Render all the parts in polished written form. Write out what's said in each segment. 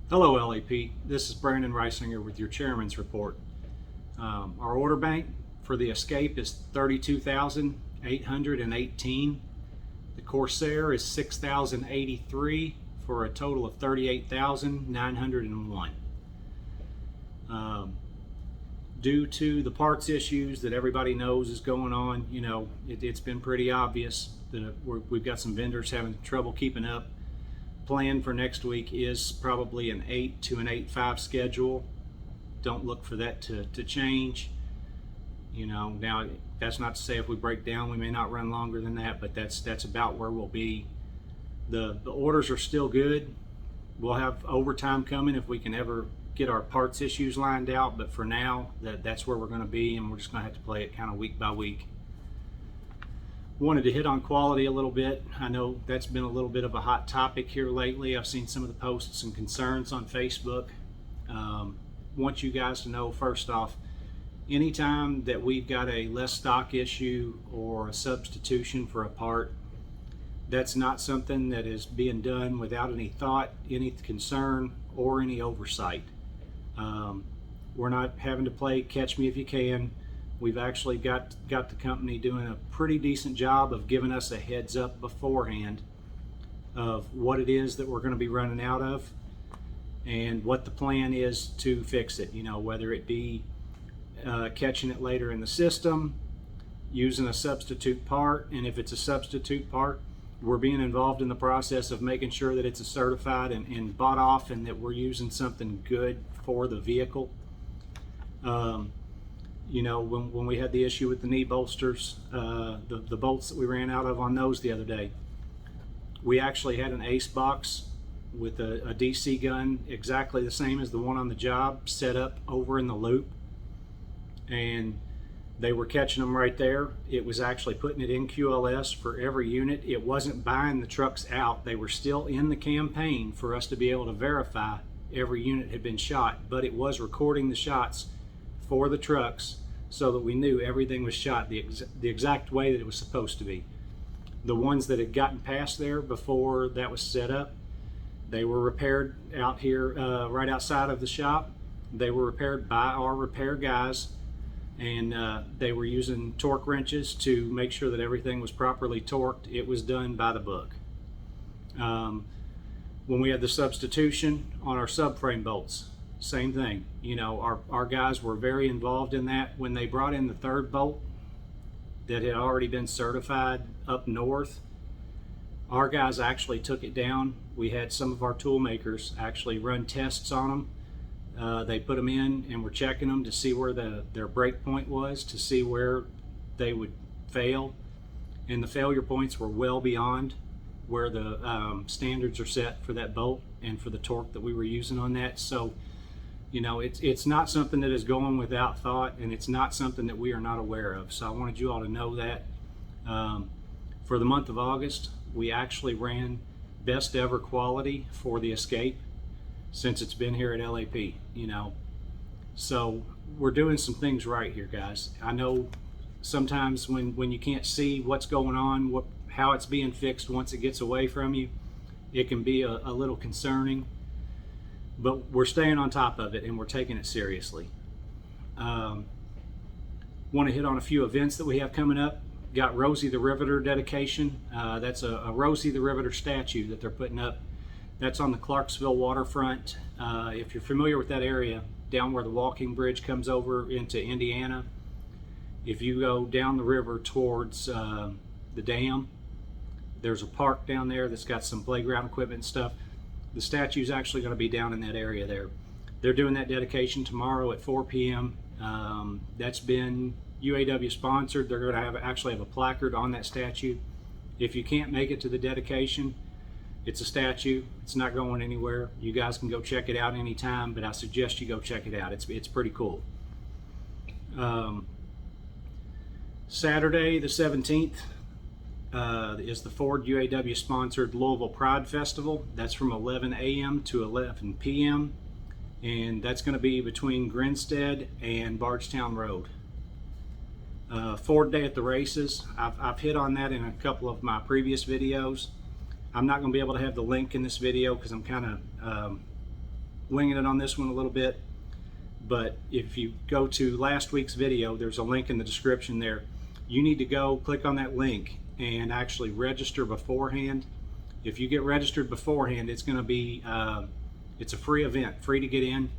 Hello LAP, this is Brandon Reisinger with your Chairman's Report. Our order bank for the Escape is 32,818. The Corsair is 6,083 for a total of 38,901. Due to the parts issues that everybody knows is going on, it's been pretty obvious that we've got some vendors having trouble keeping up. Plan for next week is probably an 8 to an 8-5 schedule. Don't look for that to change. Now that's not to say if we break down we may not run longer than that, but that's about where we'll be. The orders are still good. We'll have overtime coming if we can ever get our parts issues lined out, but for now that's where we're going to be, and we're just going to have to play it kind of week by week. Wanted to hit on quality a little bit. I know that's been a little bit of a hot topic here lately. I've seen some of the posts and concerns on Facebook. Want you guys to know, first off, anytime that we've got a less stock issue or a substitution for a part, that's not something that is being done without any thought, any concern, or any oversight. We're not having to play catch me if you can. We've actually got the company doing a pretty decent job of giving us a heads up beforehand of what it is that we're going to be running out of and what the plan is to fix it. Whether it be catching it later in the system, using a substitute part, and if it's a substitute part, we're being involved in the process of making sure that it's a certified and bought off, and that we're using something good for the vehicle. When we had the issue with the knee bolsters, the bolts that we ran out of on those the other day, we actually had an ace box with a DC gun exactly the same as the one on the job set up over in the loop, and they were catching them right there. It was actually putting it in QLS for every unit. It wasn't buying the trucks out. They were still in the campaign for us to be able to verify every unit had been shot, but it was recording the shots for the trucks so that we knew everything was shot the exact way that it was supposed to be. The ones that had gotten past there before that was set up, they were repaired out here right outside of the shop. They were repaired by our repair guys, and they were using torque wrenches to make sure that everything was properly torqued. It was done by the book. When we had the substitution on our subframe bolts, same thing. Our guys were very involved in that. When they brought in the third bolt that had already been certified up north, our guys actually took it down. We had some of our tool makers actually run tests on them. They put them in and were checking them to see where their break point was, to see where they would fail, and the failure points were well beyond where the standards are set for that bolt and for the torque that we were using on that. So it's not something that is going without thought, and it's not something that we are not aware of. So I wanted you all to know that. For the month of August, we actually ran best ever quality for the Escape since it's been here at LAP. So we're doing some things right here, guys. I know sometimes when you can't see what's going on, how it's being fixed once it gets away from you, it can be a little concerning. But we're staying on top of it, and we're taking it seriously. Want to hit on a few events that we have coming up. Got Rosie the Riveter dedication. That's a Rosie the Riveter statue that they're putting up. That's on the Clarksville waterfront. If you're familiar with that area, down where the walking bridge comes over into Indiana, if you go down the river towards the dam, there's a park down there that's got some playground equipment and stuff. The statue is actually going to be down in that area there. They're doing that dedication tomorrow at 4 p.m. That's been UAW sponsored. They're going to actually have a placard on that statue. If you can't make it to the dedication, it's a statue. It's not going anywhere. You guys can go check it out anytime, but I suggest you go check it out. It's pretty cool. Saturday the 17th is the Ford UAW sponsored Louisville Pride Festival. That's from 11 a.m. to 11 p.m. and that's going to be between Grinstead and Bardstown Road. Ford Day at the Races, I've hit on that in a couple of my previous videos. I'm not going to be able to have the link in this video because I'm kind of winging it on this one a little bit. But if you go to last week's video, there's a link in the description there. You need to go click on that link and actually register beforehand. If you get registered beforehand, it's going to be it's a free event, free to get in.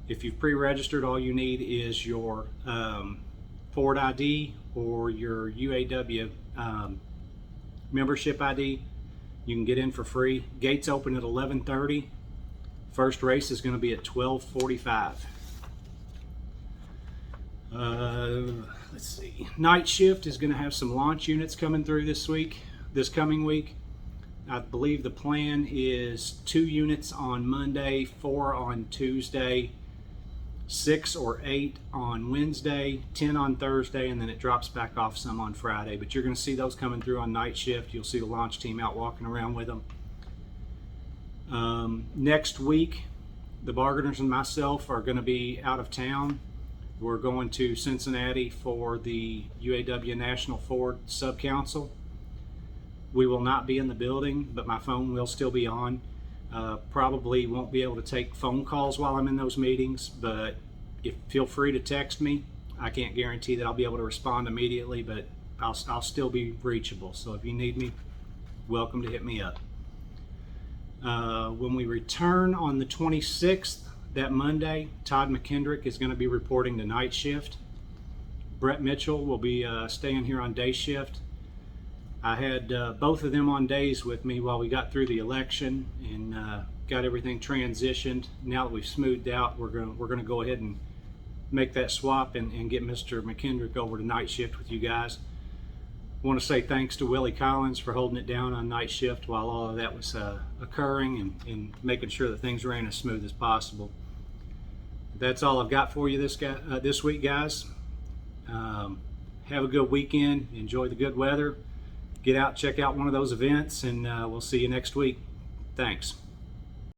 If you've pre-registered, all you need is your Ford ID or your UAW membership ID. You can get in for free. Gates open at 11:30. First race is going to be at 12:45. Let's see. Night shift is going to have some launch units coming through this coming week. I believe the plan is 2 units on Monday, 4 on Tuesday, 6 or 8 on Wednesday, 10 on Thursday, and then it drops back off some on Friday. But you're going to see those coming through on night shift. You'll see the launch team out walking around with them. Next week, the bargainers and myself are going to be out of town. We're going to Cincinnati for the UAW National Ford Sub-Council. We will not be in the building, but my phone will still be on. Probably won't be able to take phone calls while I'm in those meetings, but feel free to text me. I can't guarantee that I'll be able to respond immediately, but I'll still be reachable. So if you need me, welcome to hit me up. When we return on the 26th, that Monday, Todd McKendrick is going to be reporting to night shift. Brett Mitchell will be staying here on day shift. I had both of them on days with me while we got through the election and got everything transitioned. Now that we've smoothed out, we're going to go ahead and make that swap and get Mr. McKendrick over to night shift with you guys. I want to say thanks to Willie Collins for holding it down on night shift while all of that was occurring and making sure that things ran as smooth as possible. That's all I've got for you this week, guys. Have a good weekend. Enjoy the good weather. Get out, check out one of those events, and we'll see you next week. Thanks.